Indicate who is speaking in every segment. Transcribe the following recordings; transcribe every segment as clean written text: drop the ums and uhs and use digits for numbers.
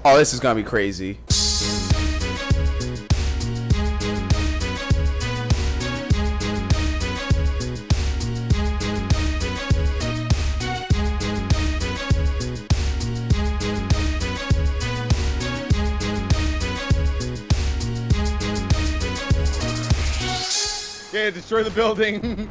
Speaker 1: Oh, this is gonna be crazy.
Speaker 2: Okay, destroy the building.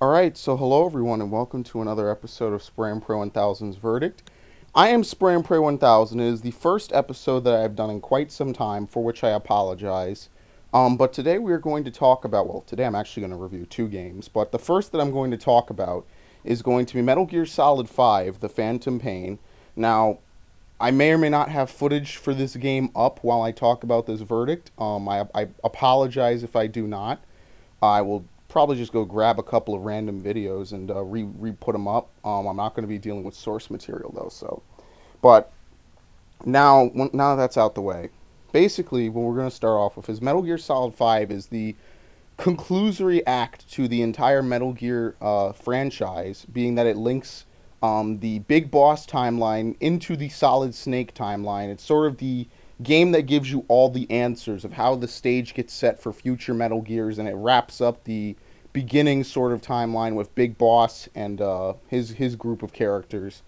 Speaker 3: Alright, so hello everyone and welcome to another episode of SpraynPray1000's Verdict. I am SpraynPray1000. It is the first episode that I have done in quite some time, for which I apologize. But today we are going to talk about, well, today I'm actually going to review two games, but the first that I'm going to talk about is going to be Metal Gear Solid 5, The Phantom Pain. Now, I may or may not have footage for this game up while I talk about this verdict. I apologize if I do not. I will probably just go grab a couple of random videos and re-put them up. I'm not going to be dealing with source material though, so. But now that's out the way. Basically, what we're going to start off with is Metal Gear Solid 5 is the conclusory act to the entire Metal Gear franchise, being that it links the Big Boss timeline into the Solid Snake timeline. It's sort of the game that gives you all the answers of how the stage gets set for future Metal Gears, and it wraps up the beginning sort of timeline with Big Boss and his group of characters.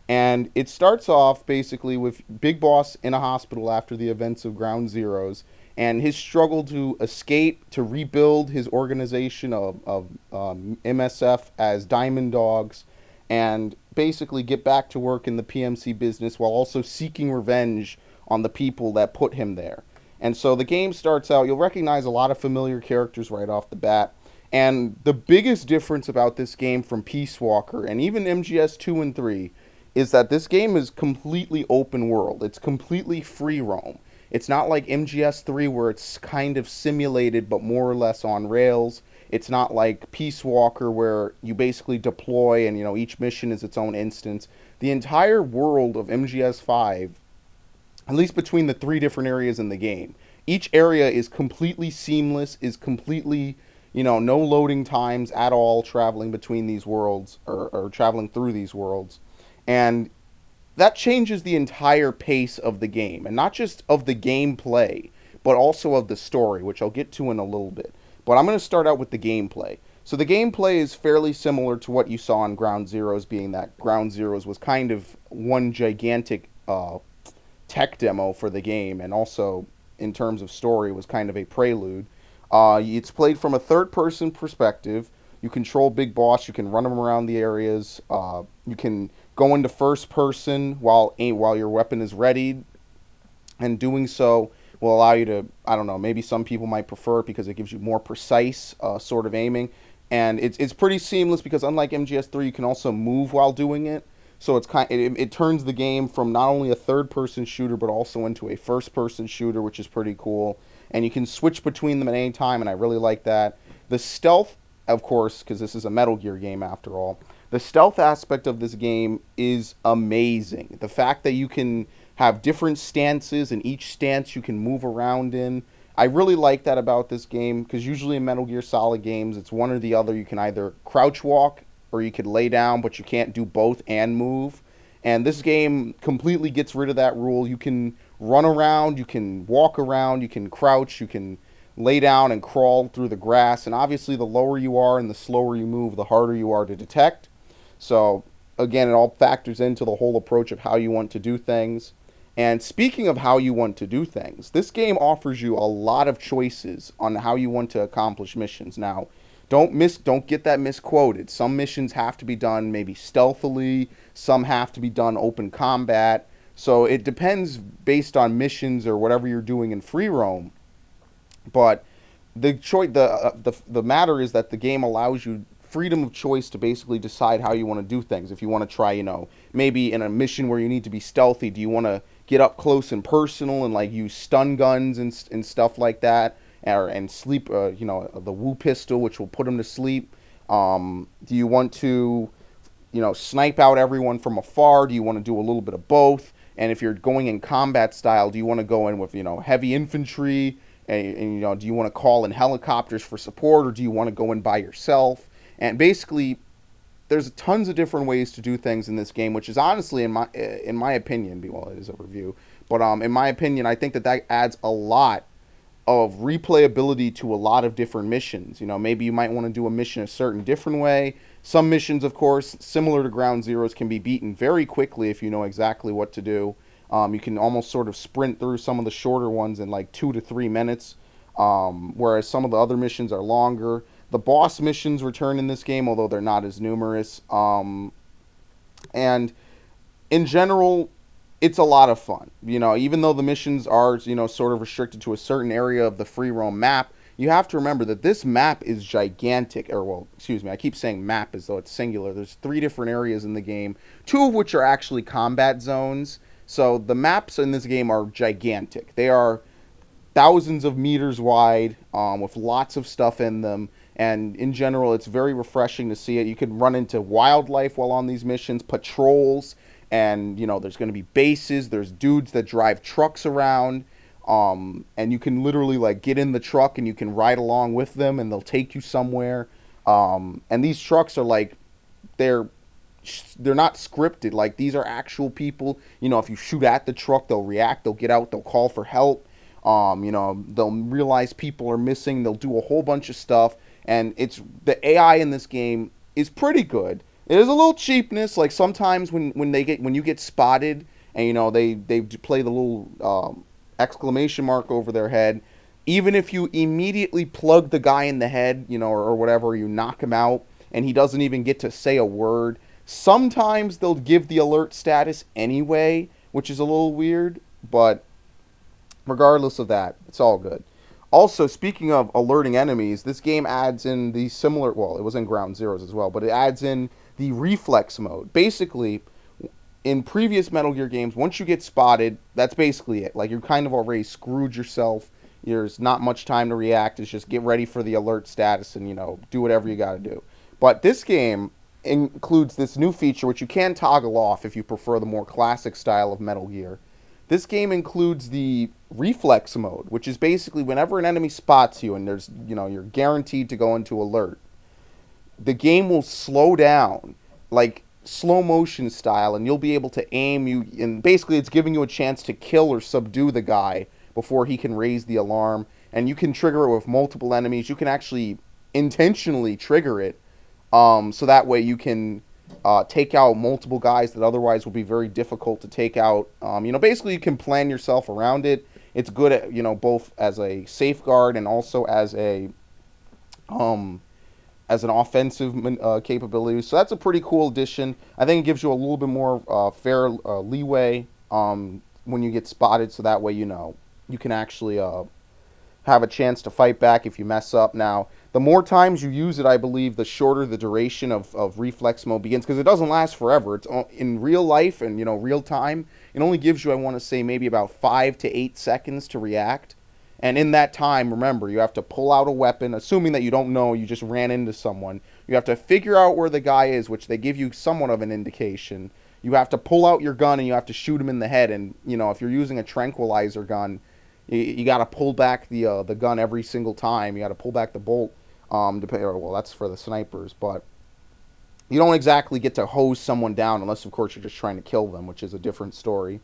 Speaker 3: And it starts off basically with Big Boss in a hospital after the events of Ground Zeroes, and his struggle to escape, to rebuild his organization of MSF as Diamond Dogs, and basically get back to work in the PMC business while also seeking revenge on the people that put him there. And so the game starts out, you'll recognize a lot of familiar characters right off the bat. And the biggest difference about this game from Peace Walker and even MGS 2 and 3 is that this game is completely open world. It's completely free roam. It's not like MGS 3 where it's kind of simulated but more or less on rails. It's not like Peace Walker where you basically deploy and each mission is its own instance. The entire world of MGS 5, at least between the three different areas in the game, each area is completely seamless, is completely, no loading times at all traveling between these worlds or traveling through these worlds. And that changes the entire pace of the game, and not just of the gameplay, but also of the story, which I'll get to in a little bit. But I'm going to start out with the gameplay. So the gameplay is fairly similar to what you saw in Ground Zeroes, being that Ground Zeroes was kind of one gigantic tech demo for the game, and also in terms of story was kind of a prelude. It's played from a third-person perspective. You control Big Boss. You can run him around the areas. You can go into first person while your weapon is readied, and doing so will allow you to, I don't know, maybe some people might prefer it because it gives you more precise sort of aiming. And it's pretty seamless because unlike MGS3, you can also move while doing it. So it turns the game from not only a third-person shooter but also into a first-person shooter, which is pretty cool. And you can switch between them at any time, and I really like that. The stealth, of course, because this is a Metal Gear game after all, the stealth aspect of this game is amazing. The fact that you can have different stances, and each stance you can move around in. I really like that about this game, because usually in Metal Gear Solid games, it's one or the other. You can either crouch walk, or you could lay down, but you can't do both and move. And this game completely gets rid of that rule. You can run around, you can walk around, you can crouch, you can lay down and crawl through the grass. And obviously the lower you are and the slower you move, the harder you are to detect. So again, it all factors into the whole approach of how you want to do things. And speaking of how you want to do things, this game offers you a lot of choices on how you want to accomplish missions. Now, don't get that misquoted. Some missions have to be done maybe stealthily, some have to be done open combat. So it depends based on missions or whatever you're doing in free roam. But the matter is that the game allows you freedom of choice to basically decide how you want to do things. If you want to try, maybe in a mission where you need to be stealthy, do you want to get up close and personal and like use stun guns and stuff like that, and sleep, the Woo pistol, which will put them to sleep? Do you want to, snipe out everyone from afar? Do you want to do a little bit of both? And if you're going in combat style, do you want to go in with, heavy infantry? And do you want to call in helicopters for support, or do you want to go in by yourself? And basically, there's tons of different ways to do things in this game, which is honestly, in my opinion, well, it is a review, but in my opinion, I think that that adds a lot of replayability to a lot of different missions. You know, maybe you might want to do a mission a certain different way. Some missions, of course, similar to Ground Zeroes, can be beaten very quickly if you know exactly what to do. You can almost sort of sprint through some of the shorter ones in like 2 to 3 minutes, whereas some of the other missions are longer. The boss missions return in this game, although they're not as numerous. And in general, it's a lot of fun. You know, even though the missions are, you know, sort of restricted to a certain area of the free roam map, you have to remember that this map is gigantic. Or, well, excuse me, I keep saying map as though it's singular. There's 3 different areas in the game, 2 of which are actually combat zones. So the maps in this game are gigantic. They are thousands of meters wide, with lots of stuff in them. And in general, it's very refreshing to see it. You can run into wildlife while on these missions, patrols, and you know there's going to be bases. There's dudes that drive trucks around, and you can literally like get in the truck and you can ride along with them, and they'll take you somewhere. And these trucks are like they're they're not scripted. Like these are actual people. You know, if you shoot at the truck, they'll react. They'll get out. They'll call for help. You know, they'll realize people are missing. They'll do a whole bunch of stuff. And it's the AI in this game is pretty good. It is a little cheapness. Like sometimes when you get spotted and you know they play the little exclamation mark over their head. Even if you immediately plug the guy in the head, you know, or whatever, you knock him out, and he doesn't even get to say a word. Sometimes they'll give the alert status anyway, which is a little weird, but regardless of that, it's all good. Also, speaking of alerting enemies, this game adds in the similar, well, it was in Ground Zeroes as well, but it adds in the reflex mode. Basically, in previous Metal Gear games, once you get spotted, that's basically it. Like, you're kind of already screwed yourself. There's not much time to react. It's just get ready for the alert status and, you know, do whatever you got to do. But this game includes this new feature, which you can toggle off if you prefer the more classic style of Metal Gear. This game includes the reflex mode, which is basically whenever an enemy spots you and there's, you know, you're guaranteed to go into alert, the game will slow down, like slow motion style, and you'll be able to aim you, and basically it's giving you a chance to kill or subdue the guy before he can raise the alarm. And you can trigger it with multiple enemies. You can actually intentionally trigger it, so that way you can take out multiple guys that otherwise would be very difficult to take out. You know, basically you can plan yourself around it. It's good at, you know, both as a safeguard and also as an offensive capability. So that's a pretty cool addition. I think it gives you a little bit more fair leeway when you get spotted, so that way, you know, you can actually have a chance to fight back if you mess up. Now, the more times you use it, I believe, the shorter the duration of reflex mode begins, because it doesn't last forever. It's in real life and, you know, real time, it only gives you, I want to say, maybe about 5 to 8 seconds to react. And in that time, remember, you have to pull out a weapon, assuming that you don't know, you just ran into someone. You have to figure out where the guy is, which they give you somewhat of an indication. You have to pull out your gun and you have to shoot him in the head. And, you know, if you're using a tranquilizer gun, you got to pull back the gun every single time. You got to pull back the bolt. Well, that's for the snipers, but you don't exactly get to hose someone down unless, of course, you're just trying to kill them, which is a different story.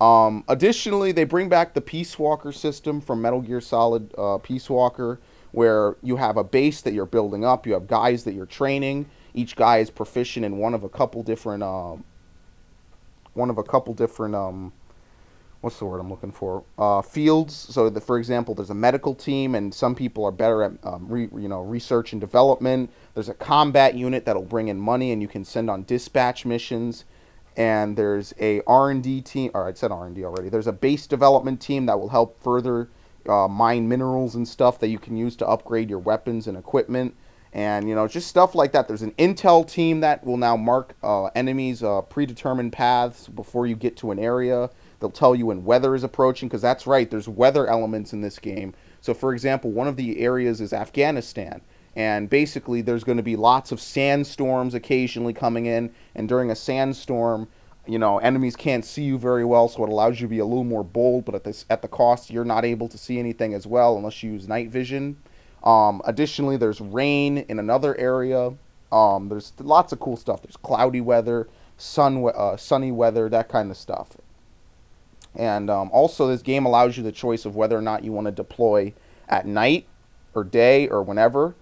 Speaker 3: Additionally, they bring back the Peace Walker system from Metal Gear Solid Peace Walker, where you have a base that you're building up. You have guys that you're training. Each guy is proficient in one of a couple different what's the word I'm looking for? Fields. So, for example, there's a medical team, and some people are better at research and development. There's a combat unit that'll bring in money, and you can send on dispatch missions. And there's a R&D team. Or I said R&D already. There's a base development team that will help further mine minerals and stuff that you can use to upgrade your weapons and equipment. And, you know, just stuff like that. There's an intel team that will now mark enemies' predetermined paths before you get to an area. They'll tell you when weather is approaching, because that's right, there's weather elements in this game. So, for example, one of the areas is Afghanistan. And basically, there's going to be lots of sandstorms occasionally coming in. And during a sandstorm, you know, enemies can't see you very well, so it allows you to be a little more bold. But at the cost, you're not able to see anything as well unless you use night vision. Additionally, there's rain in another area. There's lots of cool stuff. There's cloudy weather, sunny weather, that kind of stuff. And also, this game allows you the choice of whether or not you want to deploy at night or day or whenever,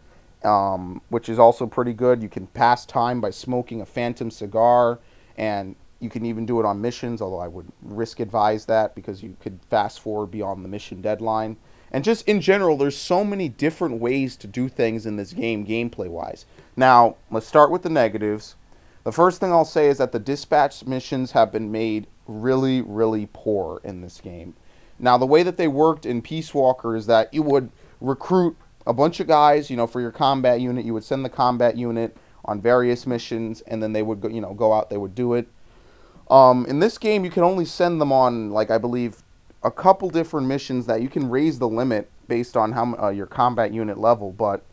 Speaker 3: which is also pretty good. You can pass time by smoking a phantom cigar, and you can even do it on missions, although I would risk advise that because you could fast forward beyond the mission deadline. And just in general, there's so many different ways to do things in this game, gameplay-wise. Now, let's start with the negatives. The first thing I'll say is that the dispatch missions have been made really, really poor in this game. Now, the way that they worked in Peace Walker is that you would recruit a bunch of guys, for your combat unit. You would send the combat unit on various missions, and then they would go out, they would do it. In this game, you can only send them on, like, I believe, a couple different missions that you can raise the limit based on how your combat unit level, but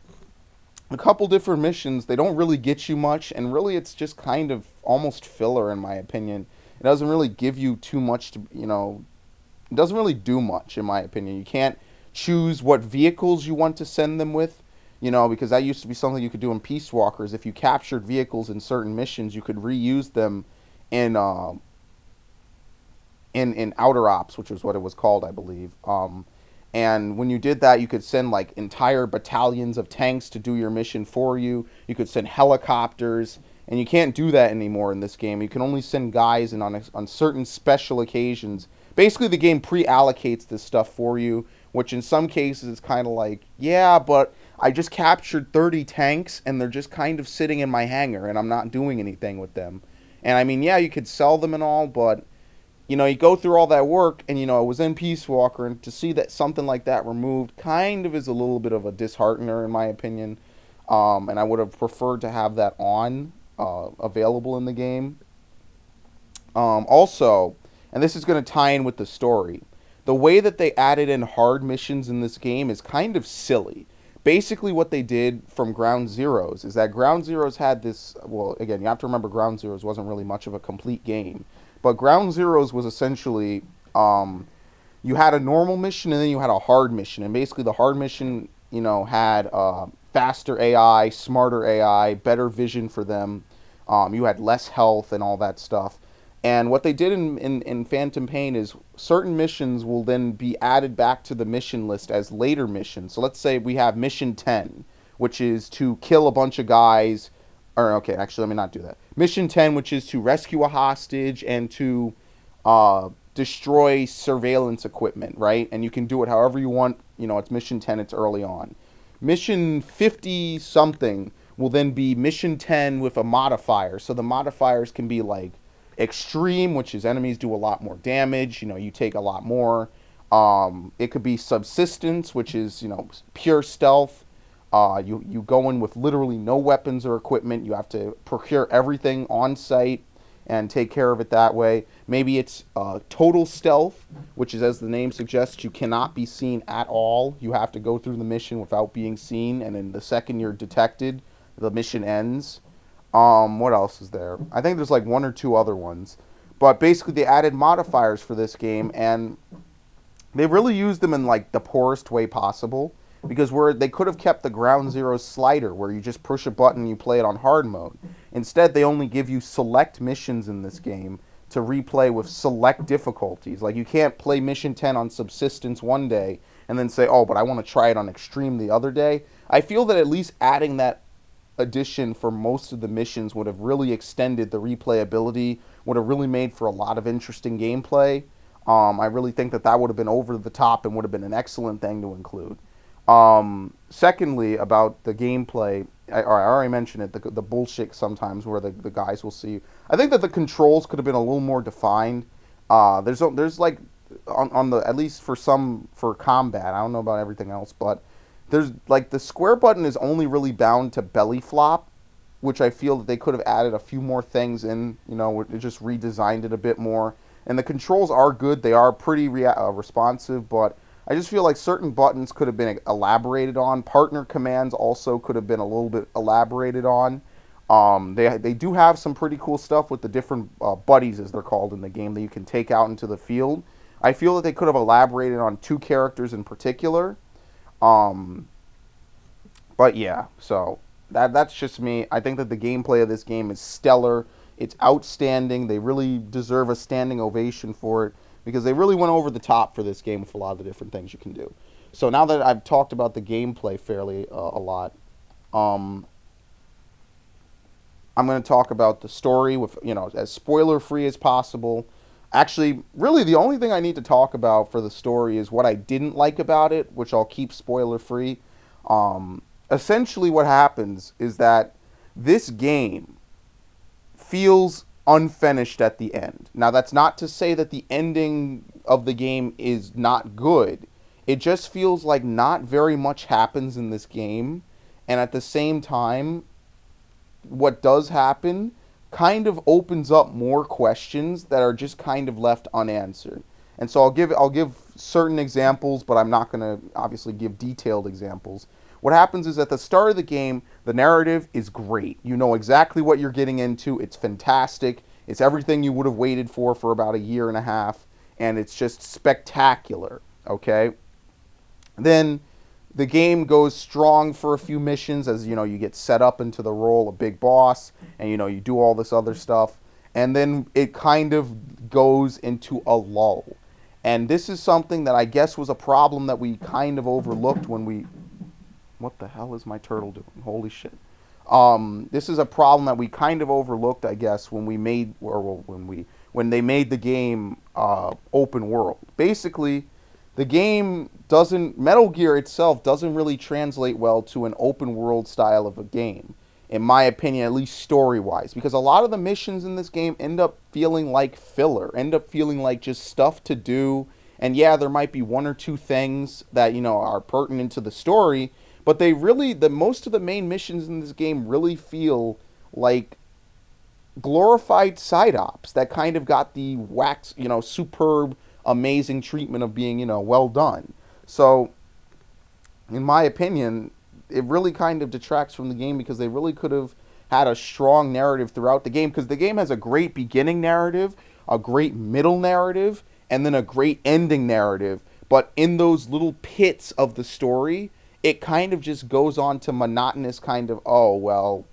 Speaker 3: a couple different missions, they don't really get you much, and really it's just kind of almost filler in my opinion. It doesn't really give you too much it doesn't really do much in my opinion. You can't choose what vehicles you want to send them with, because that used to be something you could do in Peace Walkers. If you captured vehicles in certain missions, you could reuse them in Outer Ops, which was what it was called, I believe. And when you did that, you could send like entire battalions of tanks to do your mission for you. You could send helicopters, and you can't do that anymore in this game. You can only send guys, and on certain special occasions. Basically, the game pre-allocates this stuff for you, which in some cases is kind of like, yeah, but I just captured 30 tanks, and they're just kind of sitting in my hangar, and I'm not doing anything with them. And I mean, yeah, you could sell them and all, but you go through all that work, and it was in Peace Walker, and to see that something like that removed kind of is a little bit of a disheartener in my opinion. And I would have preferred to have that available in the game. Also, and this is going to tie in with the story, the way that they added in hard missions in this game is kind of silly. Basically, what they did from Ground Zeroes is that Ground Zeroes had this. Well, again, you have to remember Ground Zeroes wasn't really much of a complete game. But Ground Zeroes was essentially, you had a normal mission and then you had a hard mission. And basically the hard mission, had faster AI, smarter AI, better vision for them. You had less health and all that stuff. And what they did in Phantom Pain is certain missions will then be added back to the mission list as later missions. So let's say we have Mission 10, which is to kill a bunch of guys. Or, okay, actually, let me not do that. Mission 10, which is to rescue a hostage and to destroy surveillance equipment, right? And you can do it however you want. It's Mission 10, it's early on. Mission 50-something will then be Mission 10 with a modifier. So the modifiers can be like Extreme, which is enemies do a lot more damage. You take a lot more. It could be Subsistence, which is, pure stealth. You go in with literally no weapons or equipment. You have to procure everything on site and take care of it that way. Maybe it's total stealth, which is, as the name suggests, you cannot be seen at all. You have to go through the mission without being seen, and then the second you're detected, the mission ends. What else is there? I think there's like one or two other ones. But basically they added modifiers for this game, and they really used them in like the poorest way possible. Because they could have kept the Ground Zero slider where you just push a button and you play it on hard mode. Instead, they only give you select missions in this game to replay with select difficulties. Like, you can't play Mission 10 on Subsistence one day and then say, oh, but I want to try it on Extreme the other day. I feel that at least adding that addition for most of the missions would have really extended the replayability, would have really made for a lot of interesting gameplay. I really think that would have been over the top and would have been an excellent thing to include. Secondly, about the gameplay, I already mentioned it, the bullshit sometimes where the guys will see. I think that the controls could have been a little more defined. There's like, on the, at least for combat, I don't know about everything else, but there's like the square button is only really bound to belly flop, which I feel that they could have added a few more things in, it just redesigned it a bit more. And the controls are good, they are pretty responsive, but I just feel like certain buttons could have been elaborated on. Partner commands also could have been a little bit elaborated on. They do have some pretty cool stuff with the different buddies, as they're called in the game, that you can take out into the field. I feel that they could have elaborated on two characters in particular. But yeah, so That's just me. I think that the gameplay of this game is stellar. It's outstanding. They really deserve a standing ovation for it because they really went over the top for this game with a lot of the different things you can do. So now that I've talked about the gameplay fairly a lot, um, I'm going to talk about the story with, as spoiler free as possible. Actually, really, the only thing I need to talk about for the story is what I didn't like about it, which I'll keep spoiler free. Essentially, what happens is that this game feels unfinished at the end. Now, that's not to say that the ending of the game is not good. It just feels like not very much happens in this game. And at the same time, what does happen kind of opens up more questions that are just kind of left unanswered. And so I'll give certain examples, but I'm not going to obviously give detailed examples. What happens is at the start of the game, the narrative is great. You know exactly what you're getting into. It's fantastic. It's everything you would have waited for about a year and a half, and it's just spectacular, okay? Then the game goes strong for a few missions as you get set up into the role of big boss, and you do all this other stuff, and then it kind of goes into a lull. And this is something that I guess was a problem that we kind of overlooked when we what the hell is my turtle doing? Holy shit. This is a problem that we kind of overlooked, I guess, when we made, or when they made the game open world. Basically, the game doesn't, Metal Gear itself doesn't really translate well to an open world style of a game, in my opinion, at least story wise, because a lot of the missions in this game end up feeling like filler, end up feeling like just stuff to do. And yeah, there might be one or two things that are pertinent to the story, but they really, the most of the main missions in this game really feel like glorified side ops that kind of got the wax, superb, amazing treatment of being, well done. So, in my opinion, it really kind of detracts from the game because they really could have had a strong narrative throughout the game, because the game has a great beginning narrative, a great middle narrative, and then a great ending narrative. But in those little pits of the story, it kind of just goes on to monotonous kind of, oh, well,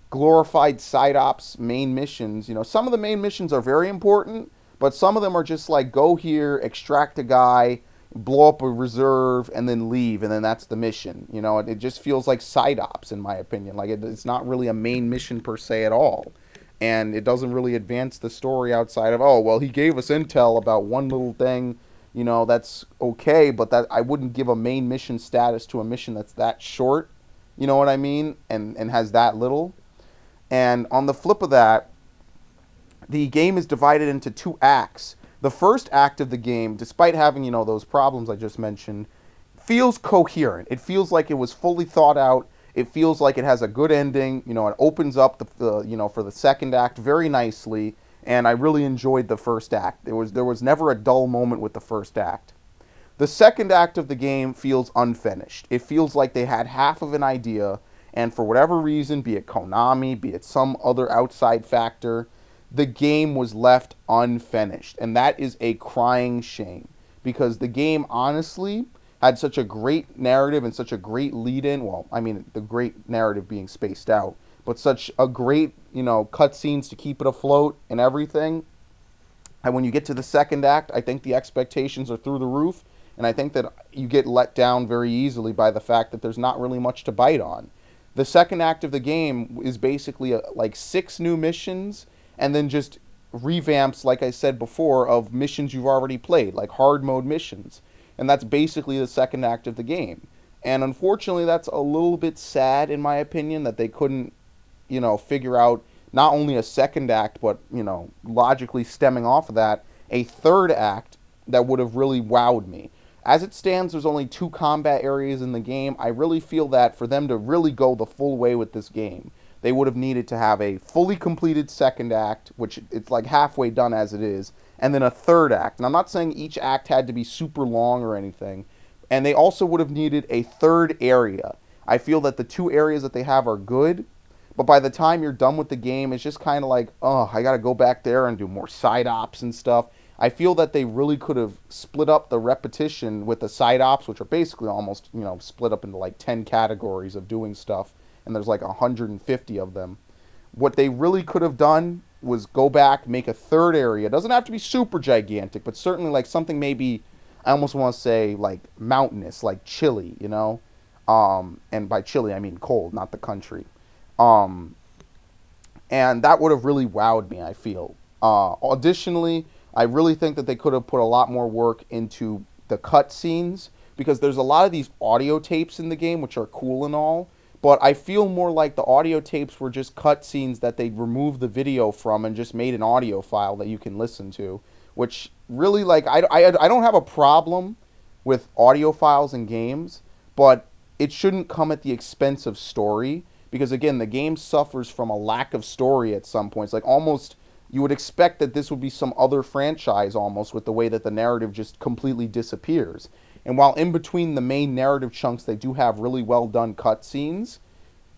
Speaker 3: glorified side ops main missions. Some of the main missions are very important, but some of them are just like, go here, extract a guy, blow up a reserve, and then leave, and then that's the mission. It just feels like side ops, in my opinion. Like, it's not really a main mission per se at all. And it doesn't really advance the story outside of, oh, well, he gave us intel about one little thing, that's okay, but that I wouldn't give a main mission status to a mission that's that short, you know what I mean, and has that little. And on the flip of that, the game is divided into two acts. The first act of the game, despite having, those problems I just mentioned, feels coherent. It feels like it was fully thought out. It feels like it has a good ending. It opens up for the second act very nicely, and I really enjoyed the first act. There was never a dull moment with the first act. The second act of the game feels unfinished. It feels like they had half of an idea, and for whatever reason, be it Konami, be it some other outside factor, the game was left unfinished. And that is a crying shame, because the game honestly had such a great narrative and such a great lead-in. Well, I mean, the great narrative being spaced out, but such a great, cutscenes to keep it afloat and everything. And when you get to the second act, I think the expectations are through the roof, and I think that you get let down very easily by the fact that there's not really much to bite on. The second act of the game is basically like 6 new missions, and then just revamps, like I said before, of missions you've already played, like hard mode missions. And that's basically the second act of the game. And unfortunately, that's a little bit sad, in my opinion, that they couldn't, figure out not only a second act, but, logically stemming off of that, a third act that would have really wowed me. As it stands, there's only 2 combat areas in the game. I really feel that for them to really go the full way with this game, they would have needed to have a fully completed second act, which it's like halfway done as it is, and then a third act. And I'm not saying each act had to be super long or anything. And they also would have needed a third area. I feel that the 2 areas that they have are good, but by the time you're done with the game, it's just kind of like, oh, I got to go back there and do more side ops and stuff. I feel that they really could have split up the repetition with the side ops, which are basically almost, split up into like 10 categories of doing stuff. and there's like 150 of them. What they really could have done was go back, make a third area. It doesn't have to be super gigantic, but certainly like something maybe, I almost want to say like mountainous, like Chile, you know? And by Chile, I mean cold, not the country. Um, and that would have really wowed me, I feel. Additionally, I really think that they could have put a lot more work into the cutscenes because there's a lot of these audio tapes in the game, which are cool and all, but I feel more like the audio tapes were just cutscenes that they removed the video from and just made an audio file that you can listen to, which really, like, I don't have a problem with audio files in games, but it shouldn't come at the expense of story because, again, the game suffers from a lack of story at some points. Like, almost, you would expect that this would be some other franchise almost with the way that the narrative just completely disappears. And while in between the main narrative chunks they do have really well done cutscenes,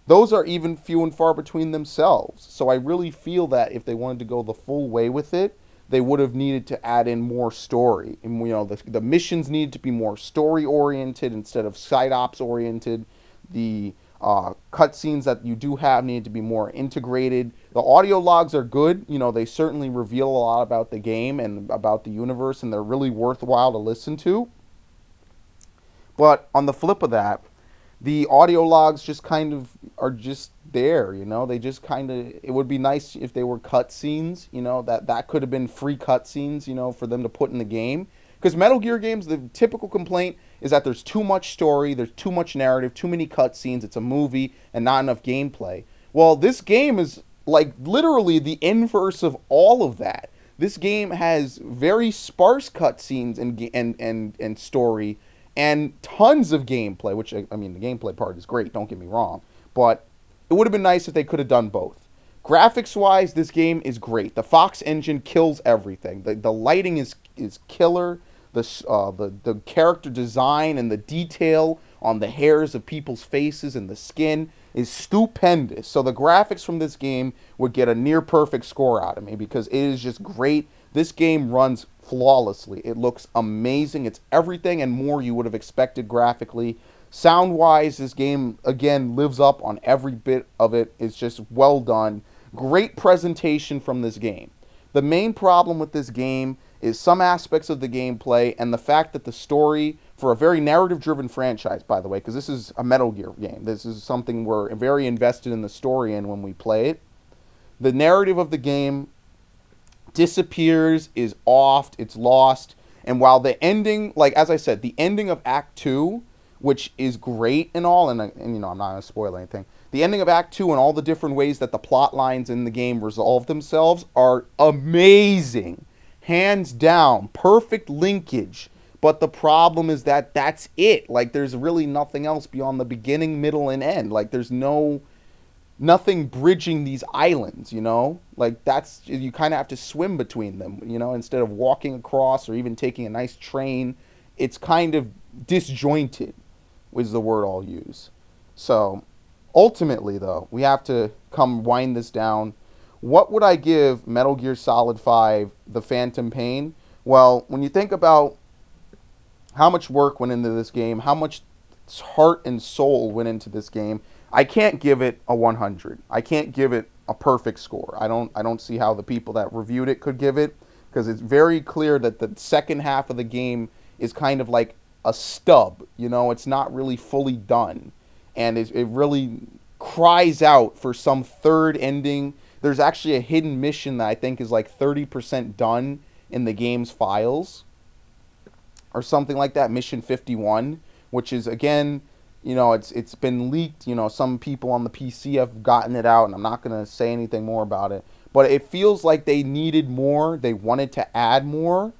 Speaker 3: those are even few and far between themselves. So I really feel that if they wanted to go the full way with it, they would have needed to add in more story. And, you know, the missions need to be more story oriented instead of side ops oriented. The cutscenes that you do have need to be more integrated. The audio logs are good. You know, they certainly reveal a lot about the game and about the universe, and they're really worthwhile to listen to. But on the flip of that, the audio logs just kind of are just there, you know. They just kind of, it would be nice if they were cutscenes, you know, that could have been free cutscenes, you know, for them to put in the game. Because Metal Gear games, the typical complaint is that there's too much story, there's too much narrative, too many cutscenes, it's a movie, and not enough gameplay. Well, this game is like literally the inverse of all of that. This game has very sparse cutscenes and story, and tons of gameplay, which, I mean, the gameplay part is great, don't get me wrong, but it would have been nice if they could have done both. Graphics-wise, this game is great. The Fox engine kills everything. The lighting is killer. The character design and the detail on the hairs of people's faces and the skin is stupendous. So the graphics from this game would get a near-perfect score out of me because it is just great. This game runs flawlessly. It looks amazing. It's everything and more you would have expected graphically. Sound-wise, this game, again, lives up on every bit of it. It's just well done. Great presentation from this game. The main problem with this game is some aspects of the gameplay and the fact that the story, for a very narrative-driven franchise, by the way, because this is a Metal Gear game. This is something we're very invested in the story in when we play it. The narrative of the game disappears, is off, it's lost, and while the ending, like, as I said, the ending of Act 2, which is great and all, and you know, I'm not going to spoil anything, the ending of Act 2 and all the different ways that the plot lines in the game resolve themselves are amazing. Hands down, perfect linkage. But the problem is that that's it. Like, there's really nothing else beyond the beginning, middle, and end. Like, there's nothing bridging these islands, you know? Like, that's, you kind of have to swim between them, you know, instead of walking across or even taking a nice train. It's kind of disjointed, is the word I'll use. So, ultimately, though, we have to come wind this down. What would I give Metal Gear Solid 5, The Phantom Pain? Well, when you think about how much work went into this game, how much heart and soul went into this game, I can't give it a 100. I can't give it a perfect score. I don't see how the people that reviewed it could give it, because it's very clear that the second half of the game is kind of like a stub. You know, it's not really fully done, and it really cries out for some third ending. There's actually a hidden mission that I think is like 30% done in the game's files, or something like that, Mission 51, which is, again, you know, it's been leaked. You know, some people on the PC have gotten it out, and I'm not going to say anything more about it. But it feels like they needed more. They wanted to add more.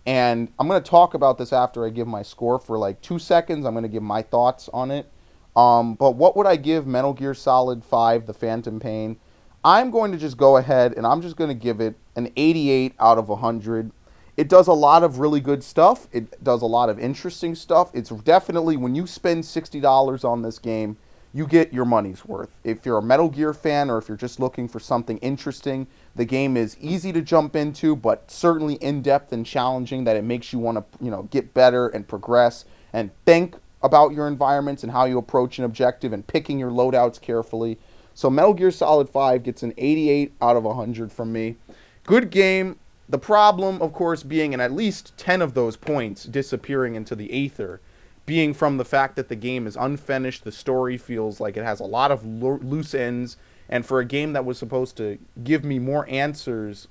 Speaker 3: And I'm going to talk about this after I give my score for like 2 seconds. I'm going to give my thoughts on it. But what would I give Metal Gear Solid 5, The Phantom Pain? I'm going to just go ahead and I'm just going to give it an 88 out of 100. It does a lot of really good stuff. It does a lot of interesting stuff. It's definitely, when you spend $60 on this game, you get your money's worth. If you're a Metal Gear fan or if you're just looking for something interesting, the game is easy to jump into, but certainly in-depth and challenging, that it makes you want to, you know, get better and progress and think about your environments and how you approach an objective and picking your loadouts carefully. So Metal Gear Solid 5 gets an 88 out of 100 from me. Good game. The problem, of course, being in at least 10 of those points disappearing into the aether, being from the fact that the game is unfinished, the story feels like it has a lot of loose ends, and for a game that was supposed to give me more answers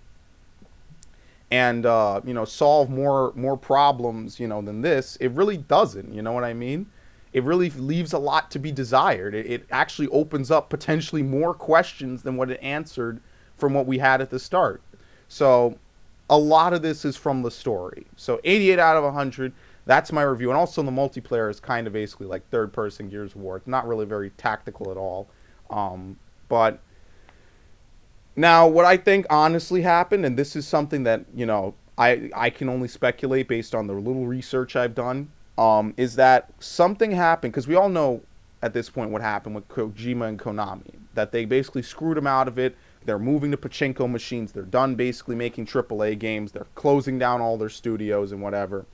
Speaker 3: and solve more problems than this, it really doesn't. You know what I mean? It really leaves a lot to be desired. It actually opens up potentially more questions than what it answered from what we had at the start. So a lot of this is from the story. So 88 out of 100. That's my review. And also the multiplayer is kind of basically like third-person Gears of War. It's not really very tactical at all. But now what I think honestly happened, and this is something that, I can only speculate based on the little research I've done, is that something happened, because we all know at this point what happened with Kojima and Konami, that they basically screwed them out of it. They're moving to pachinko machines. They're done basically making AAA games. They're closing down all their studios and whatever.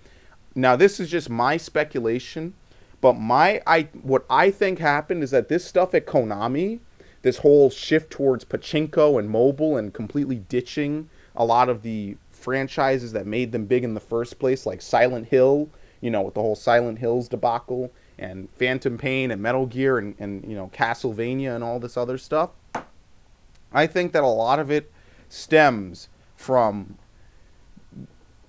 Speaker 3: Now, this is just my speculation, but what I think happened is that this stuff at Konami, this whole shift towards pachinko and mobile and completely ditching a lot of the franchises that made them big in the first place, like Silent Hill, with the whole Silent Hills debacle, and Phantom Pain and Metal Gear and Castlevania and all this other stuff. I think that a lot of it stems from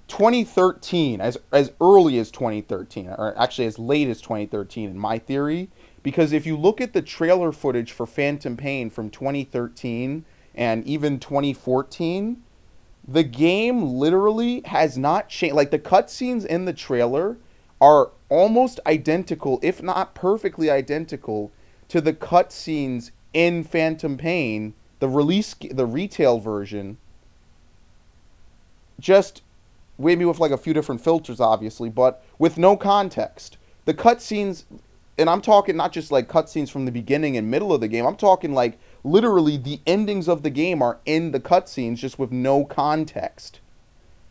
Speaker 3: 2013, as early as 2013, or actually as late as 2013 in my theory, because if you look at the trailer footage for Phantom Pain from 2013 and even 2014, the game literally has not changed. Like, the cutscenes in the trailer are almost identical, if not perfectly identical, to the cutscenes in Phantom Pain, the retail version, just maybe with like a few different filters, obviously, but with no context. The cutscenes, and I'm talking not just like cutscenes from the beginning and middle of the game, I'm talking like literally the endings of the game are in the cutscenes just with no context.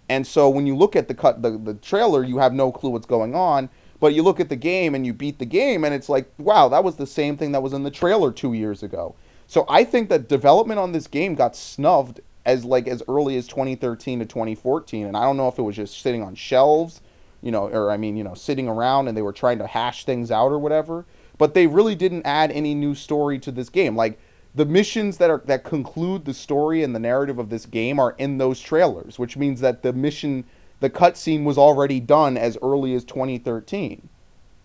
Speaker 3: And so when you look at the trailer, you have no clue what's going on, but you look at the game and you beat the game and it's like, wow, that was the same thing that was in the trailer 2 years ago. So I think that development on this game got snubbed as early as 2013 to 2014, and I don't know if it was just sitting on shelves, sitting around and they were trying to hash things out or whatever, but they really didn't add any new story to this game. Like, the missions that conclude the story and the narrative of this game are in those trailers, which means that the cutscene was already done as early as 2013.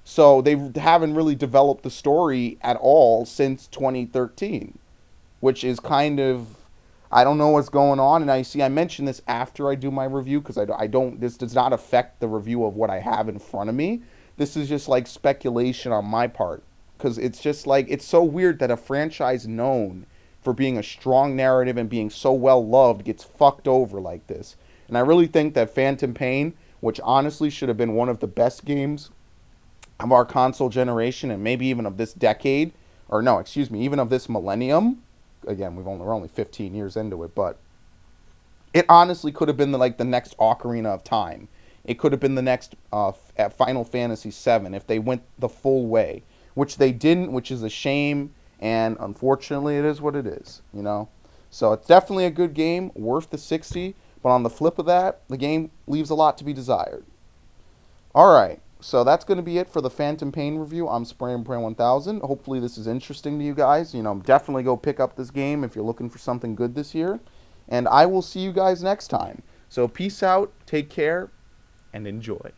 Speaker 3: So they haven't really developed the story at all since 2013, which is kind of, I don't know what's going on. And I mentioned this after I do my review, because this does not affect the review of what I have in front of me. This is just like speculation on my part, because it's just like, it's so weird that a franchise known for being a strong narrative and being so well loved gets fucked over like this. And I really think that Phantom Pain, which honestly should have been one of the best games of our console generation and maybe even of this decade, or no, excuse me, even of this millennium. Again, we're only 15 years into it, but it honestly could have been the next Ocarina of Time. It could have been the next Final Fantasy VII if they went the full way, which they didn't, which is a shame, and unfortunately it is what it is, So it's definitely a good game, worth the 60, but on the flip of that, the game leaves a lot to be desired. Alright, so that's going to be it for the Phantom Pain review. I'm SpraynPray1000. Hopefully this is interesting to you guys. Definitely go pick up this game if you're looking for something good this year. And I will see you guys next time. So peace out, take care, and enjoy.